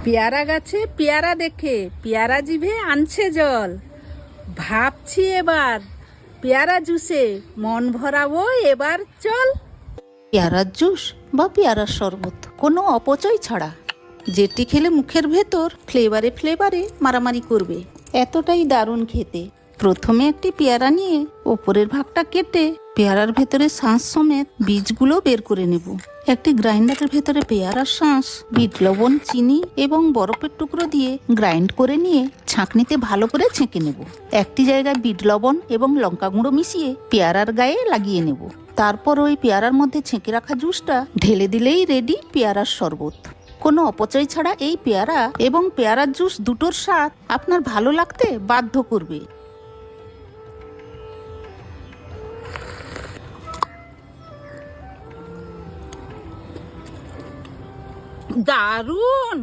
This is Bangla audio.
পেয়ারা গাছে পেয়ারা দেখে পেয়ারা জিভে আনছে জল। ভাবছি এবার পেয়ারা জুসে মন ভরাবো এবার চল। পেয়ারার জুস বা পেয়ারার শরবত কোনো অপচয় ছাড়া, যেটি খেলে মুখের ভেতর ফ্লেভারে ফ্লেভারে মারামারি করবে, এতটাই দারুণ খেতে। প্রথমে একটি পেয়ারা নিয়ে ওপরের ভাগটা কেটে পেয়ারার ভেতরে শাঁস সমেত বীজগুলো বের করে নেব। একটি গ্রাইন্ডারের ভেতরে পেয়ারার শাঁস, বিট লবণ, চিনি এবং বরফের টুকরো দিয়ে গ্রাইন্ড করে নিয়ে ছাঁকনিতে ভালো করে ছেঁকে নেব। একটি জায়গায় বিট লবণ এবং লঙ্কা গুঁড়ো মিশিয়ে পেয়ারার গায়ে লাগিয়ে নেব। তারপর ওই পেয়ারার মধ্যে ছেঁকে রাখা জুসটা ঢেলে দিলেই রেডি পেয়ারার শরবত। কোনো অপচয় ছাড়া এই পেয়ারা এবং পেয়ারার জুস দুটোর স্বাদ আপনার ভালো লাগতে বাধ্য করবে। দারুণ।